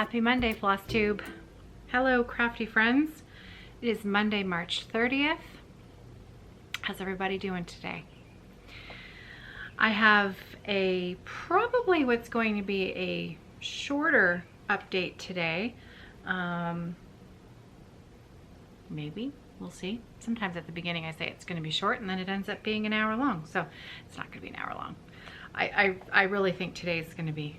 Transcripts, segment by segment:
Happy Monday, Flosstube. Hello, crafty friends. It is Monday, March 30th. How's everybody doing today? I have probably what's going to be a shorter update today. Maybe, we'll see. Sometimes at the beginning I say it's going to be short and then it ends up being an hour long. So it's not going to be an hour long. I really think today is going to be,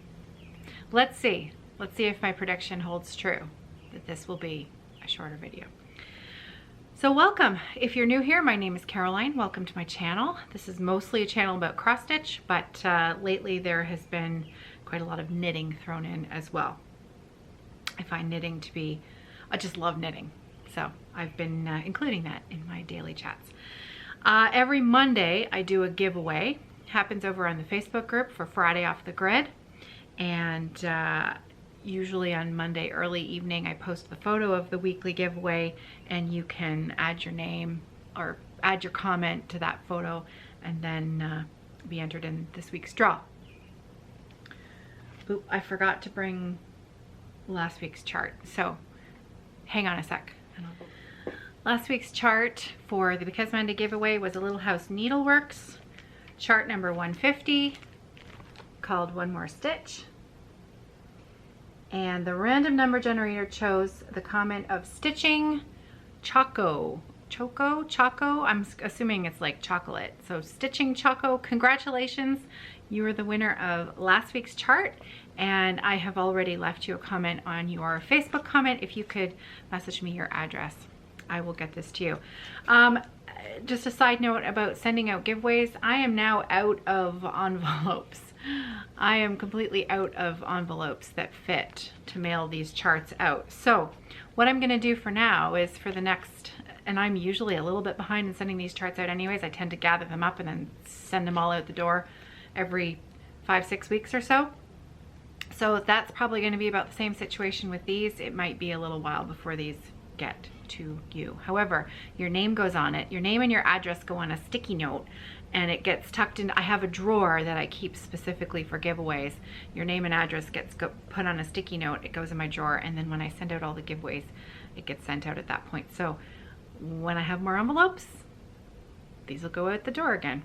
let's see if my prediction holds true, that this will be a shorter video. So welcome. If you're new here, my name is Caroline. Welcome to my channel. This is mostly a channel about cross stitch, but lately there has been quite a lot of knitting thrown in as well. I find knitting to be, I just love knitting. So I've been including that in my daily chats. Every Monday I do a giveaway. Happens over on the Facebook group for Friday Off the Grid. And usually on Monday early evening I post the photo of the weekly giveaway, and you can add your name or add your comment to that photo and then be entered in this week's draw. Oop, I forgot to bring last week's chart, so hang on a sec. Last week's chart for the Because Monday giveaway was a Little House Needleworks chart number 150 called One More Stitch. And the random number generator chose the comment of Stitching Choco. Choco? I'm assuming it's like chocolate. So Stitching Choco, congratulations. You are the winner of last week's chart. And I have already left you a comment on your Facebook comment. If you could message me your address, I will get this to you. Just a side note about sending out giveaways. I am now out of envelopes. I am completely out of envelopes that fit to mail these charts out. So what I'm going to do for now is for the next, and I'm usually a little bit behind in sending these charts out anyways. I tend to gather them up and then send them all out the door every 5-6 weeks or so. So that's probably going to be about the same situation with these. It might be a little while before these get to you. However, your name goes on it. Your name and your address go on a sticky note, and it gets tucked in. I have a drawer that I keep specifically for giveaways. Your name and address gets put on a sticky note. It goes in my drawer, and then when I send out all the giveaways, it gets sent out at that point. So when I have more envelopes, these will go out the door again.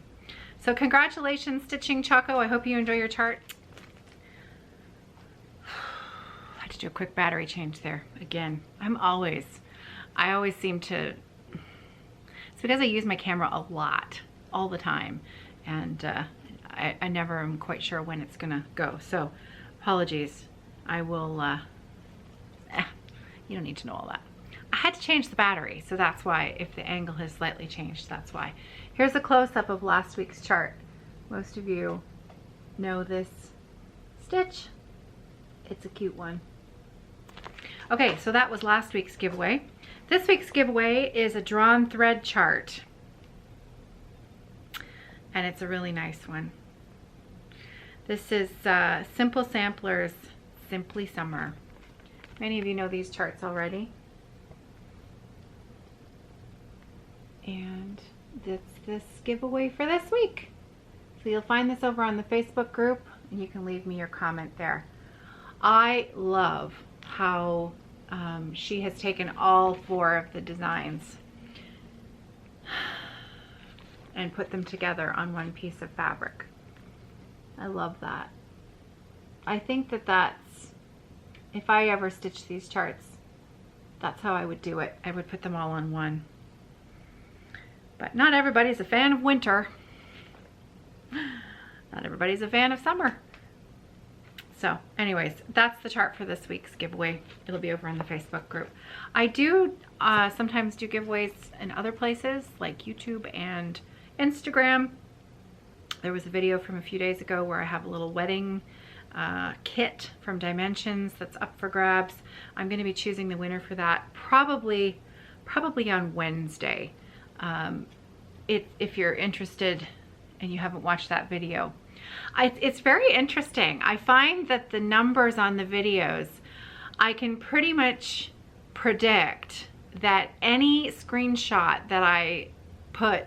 So congratulations, Stitching Choco. I hope you enjoy your chart. I had to do a quick battery change there again. I always seem to, it's because I use my camera a lot, all the time, and I never am quite sure when it's gonna go. So apologies. I will, you don't need to know all that. I had to change the battery, so that's why. If the angle has slightly changed, that's why. Here's a close-up of last week's chart. Most of you know this stitch. It's a cute one. Okay, so that was last week's giveaway. This week's giveaway is a drawn thread chart, and it's a really nice one. This is Simple Samplers Simply Summer. Many of you know these charts already. And that's this giveaway for this week. So you'll find this over on the Facebook group, and you can leave me your comment there. I love how she has taken all 4 of the designs and put them together on one piece of fabric. I love that. I think that that's, if I ever stitch these charts, that's how I would do it. I would put them all on one. But not everybody's a fan of winter. Not everybody's a fan of summer. So anyways, that's the chart for this week's giveaway. It'll be over in the Facebook group. I do sometimes do giveaways in other places like YouTube and Instagram. There was a video from a few days ago where I have a little wedding kit from Dimensions that's up for grabs. I'm going to be choosing the winner for that probably on Wednesday. If you're interested and you haven't watched that video. It's very interesting. I find that the numbers on the videos, I can pretty much predict that any screenshot that I put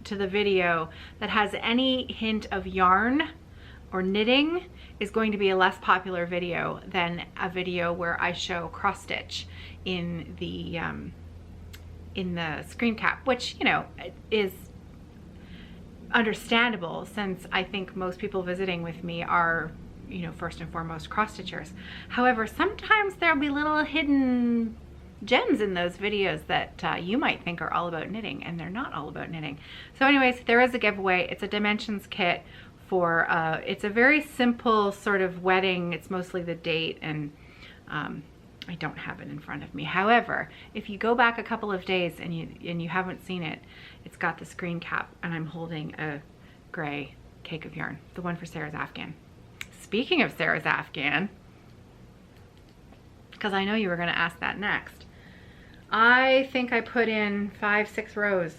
to the video that has any hint of yarn, or knitting is going to be a less popular video than a video where I show cross stitch in the screen cap, which, you know, is understandable since I think most people visiting with me are, you know, first and foremost cross stitchers. However, sometimes there'll be little hidden gems in those videos that you might think are all about knitting, and they're not all about knitting. So anyways, there is a giveaway. It's a dimensions kit for, it's a very simple sort of wedding. It's mostly the date, and I don't have it in front of me. However, if you go back a couple of days and you haven't seen it, it's got the screen cap, and I'm holding a gray cake of yarn, the one for Sarah's Afghan. Speaking of Sarah's Afghan, because I know you were going to ask that next, I think I put in 5-6 rows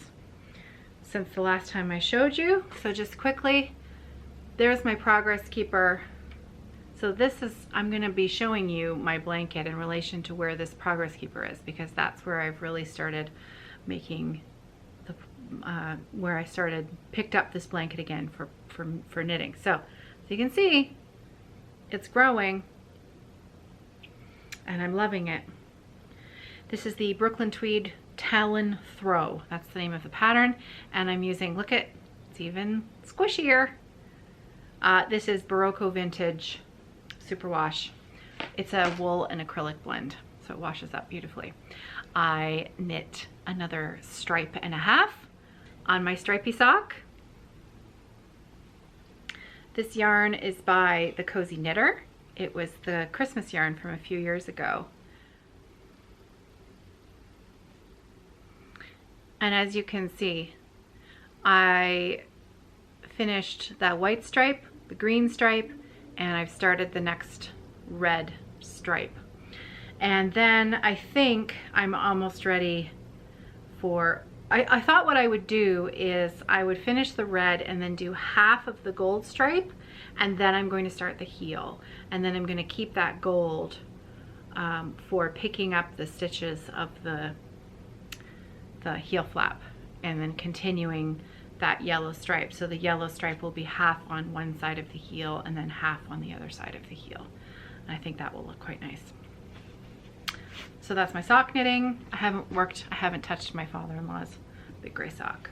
since the last time I showed you. So just quickly, there's my progress keeper. So this is, I'm going to be showing you my blanket in relation to where this progress keeper is, because that's where I've really started making the, where I picked up this blanket again for knitting. So as you can see, it's growing and I'm loving it. This is the Brooklyn Tweed Talon Throw. That's the name of the pattern. And I'm using, look at, it's even squishier. This is Barocco Vintage Superwash. It's a wool and acrylic blend, so it washes up beautifully. I knit another stripe and a half on my stripy sock. This yarn is by the Cozy Knitter. It was the Christmas yarn from a few years ago. And as you can see, I finished that white stripe, the green stripe, and I've started the next red stripe. And then I think I'm almost ready for, I thought what I would do is I would finish the red and then do half of the gold stripe, and then I'm going to start the heel. And then I'm going to keep that gold for picking up the stitches of the heel flap, and then continuing that yellow stripe. So the yellow stripe will be half on one side of the heel and then half on the other side of the heel. And I think that will look quite nice. So that's my sock knitting. I haven't touched my father-in-law's big gray sock.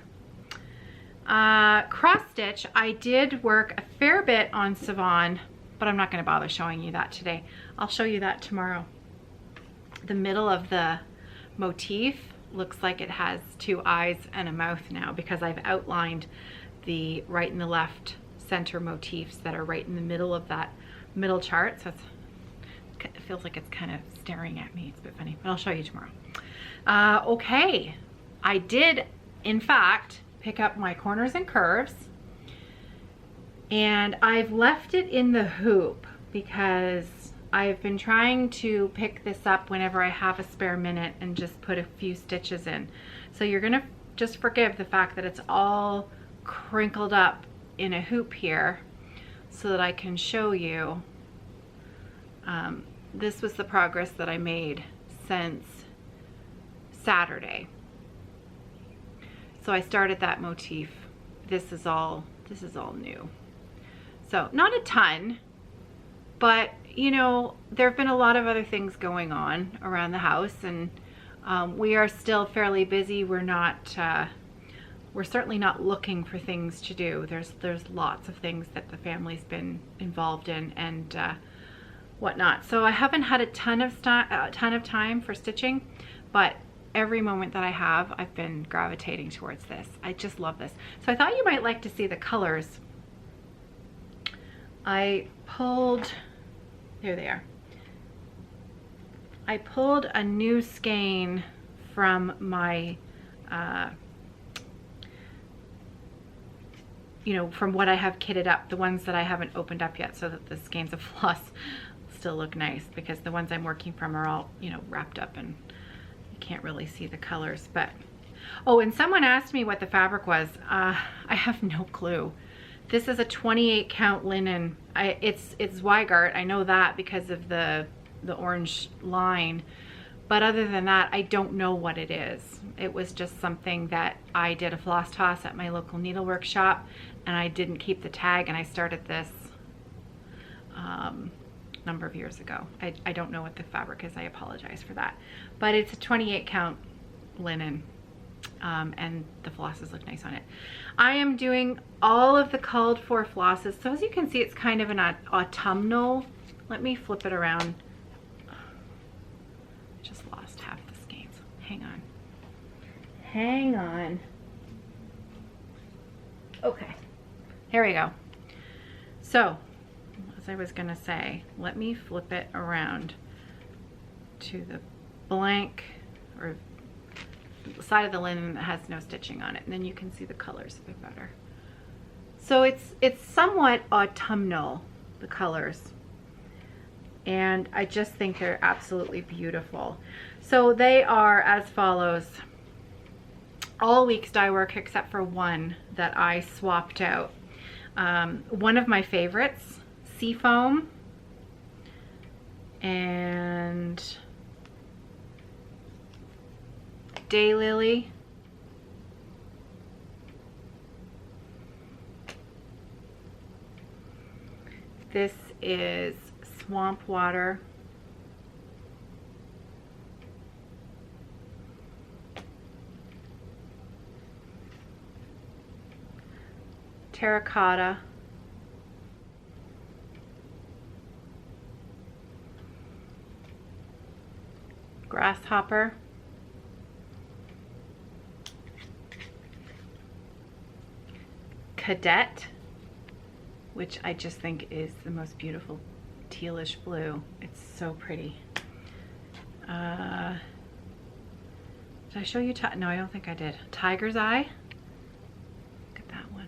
Cross stitch, I did work a fair bit on Savon, but I'm not going to bother showing you that today. I'll show you that tomorrow. The middle of the motif looks like it has 2 eyes and a mouth now, because I've outlined the right and the left center motifs that are right in the middle of that middle chart. So it feels like it's kind of staring at me. It's a bit funny, but I'll show you tomorrow. Okay, I did in fact pick up my corners and curves, and I've left it in the hoop because I've been trying to pick this up whenever I have a spare minute and just put a few stitches in. So you're gonna just forgive the fact that it's all crinkled up in a hoop here so that I can show you. This was the progress that I made since Saturday. So I started that motif. This is all new. So not a ton, but you know, there have been a lot of other things going on around the house, and we are still fairly busy. We're certainly not looking for things to do. There's lots of things that the family's been involved in and whatnot. So I haven't had a ton of time for stitching, but every moment that I have, I've been gravitating towards this. I just love this. So I thought you might like to see the colors. I pulled, there they are. I pulled a new skein from my, you know, from what I have kitted up, the ones that I haven't opened up yet, so that the skeins of floss still look nice, because the ones I'm working from are all, you know, wrapped up and you can't really see the colors. But oh, and someone asked me what the fabric was. I have no clue. This is a 28 count linen. It's Zweigart. I know that because of the orange line, but other than that, I don't know what it is. It was just something that I did a floss toss at my local needlework shop, and I didn't keep the tag, and I started this number of years ago. I don't know what the fabric is. I apologize for that. But it's a 28 count linen, and the flosses look nice on it. I am doing all of the called for flosses. So as you can see, it's kind of an autumnal. Let me flip it around. Just lost half the skeins. Hang on. Hang on. Okay, here we go. So, as I was gonna say, let me flip it around to the blank or the side of the linen that has no stitching on it, and then you can see the colors a bit better. So it's somewhat autumnal, the colors, and I just think they're absolutely beautiful. So they are as follows. All week's dye work except for one that I swapped out. One of my favorites, Seafoam, and Daylily. This is Swamp Water. Terracotta. Grasshopper. Cadet, which I just think is the most beautiful tealish blue. It's so pretty. Did I show you? No, I don't think I did. Tiger's Eye. Look at that one.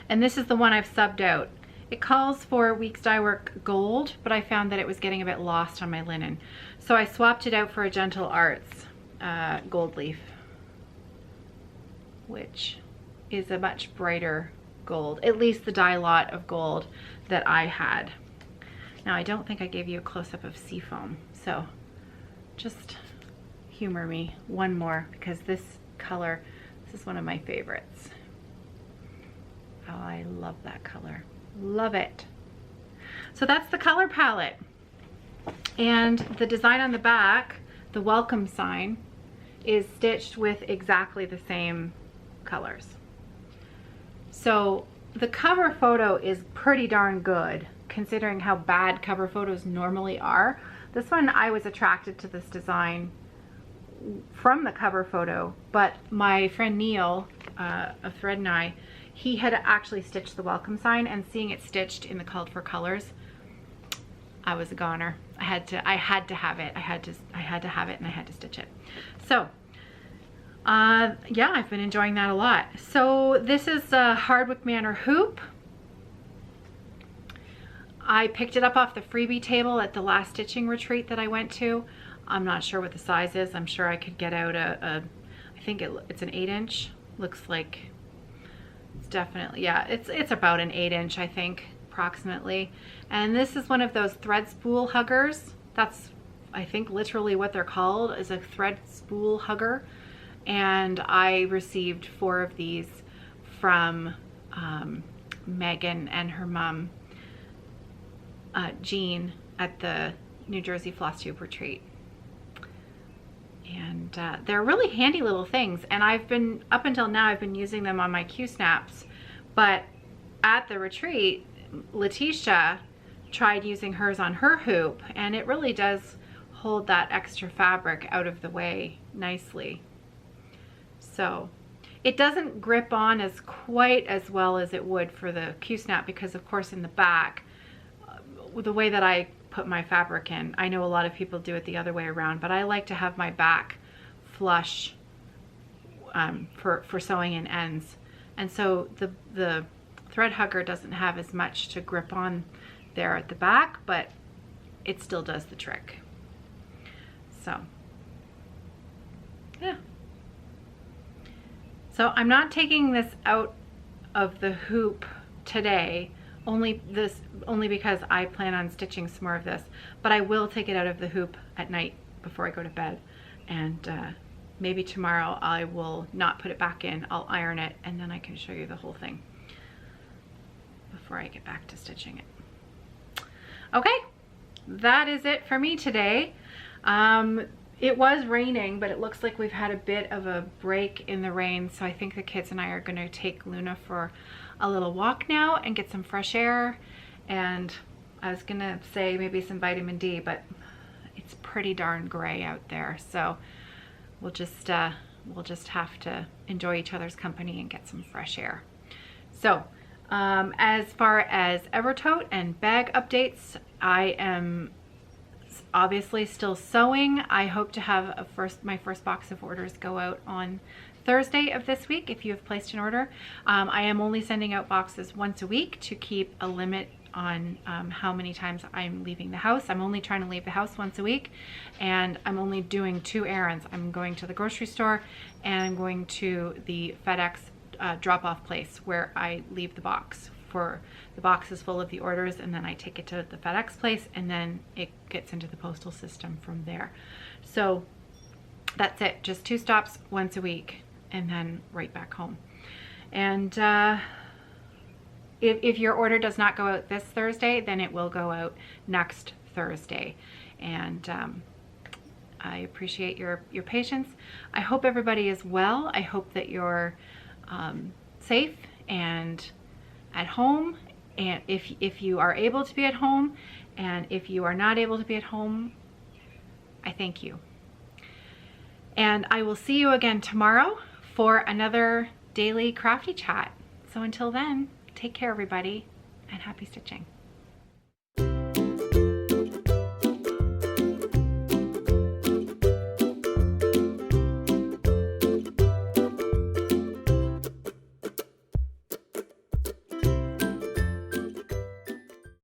And this is the one I've subbed out. It calls for Week's Dye Work Gold, but I found that it was getting a bit lost on my linen. So I swapped it out for a Gentle Arts gold leaf, which is a much brighter gold, at least the dye lot of gold that I had. Now I don't think I gave you a close-up of Seafoam, so just humor me one more, because this color, this is one of my favorites. Oh, I love that color. Love it. So that's the color palette. And the design on the back, the welcome sign, is stitched with exactly the same colors. So the cover photo is pretty darn good, considering how bad cover photos normally are. This one, I was attracted to this design from the cover photo, but my friend Neil of Thread and I, he had actually stitched the welcome sign, and seeing it stitched in the called for colors, I was a goner. I had to have it. I had to have it, and I had to stitch it. So yeah, I've been enjoying that a lot. So this is a Hardwick Manor hoop. I picked it up off the freebie table at the last stitching retreat that I went to. I'm not sure what the size is. I'm sure I could get out I think it's an 8-inch. Looks like it's definitely, yeah, it's about an 8-inch, I think, approximately. And this is one of those thread spool huggers. That's, I think, literally what they're called, is a thread spool hugger. And I received 4 of these from Megan and her mom, Jean, at the New Jersey Flosstube retreat. And they're really handy little things, and I've been, up until now, I've been using them on my Q-snaps, but at the retreat, Letitia tried using hers on her hoop, and it really does hold that extra fabric out of the way nicely. So it doesn't grip on as quite as well as it would for the Q-snap, because of course in the back, the way that I put my fabric in, I know a lot of people do it the other way around, but I like to have my back flush for sewing in ends. And so the thread hugger doesn't have as much to grip on there at the back, but it still does the trick. So yeah. So I'm not taking this out of the hoop today, only because I plan on stitching some more of this, but I will take it out of the hoop at night before I go to bed, and maybe tomorrow I will not put it back in. I'll iron it, and then I can show you the whole thing. before I get back to stitching it. Okay, that is it for me today. It was raining, but it looks like we've had a bit of a break in the rain, so I think the kids and I are going to take Luna for a little walk now and get some fresh air, and I was going to say maybe some vitamin D, but it's pretty darn gray out there, so we'll just have to enjoy each other's company and get some fresh air. So as far as Evertote and bag updates, I am obviously still sewing. I hope to have my first box of orders go out on Thursday of this week if you have placed an order. I am only sending out boxes once a week to keep a limit on how many times I'm leaving the house. I'm only trying to leave the house once a week, and I'm only doing 2 errands. I'm going to the grocery store and I'm going to the FedEx drop-off place where I leave the box. For the box is full of the orders, and then I take it to the FedEx place, and then it gets into the postal system from there. So that's it, just 2 stops once a week and then right back home. And if your order does not go out this Thursday, then it will go out next Thursday. And I appreciate your patience. I hope everybody is well. I hope that you're safe and at home, and if you are able to be at home, and if you are not able to be at home, I thank you. And I will see you again tomorrow for another daily crafty chat. So until then, take care everybody, and happy stitching.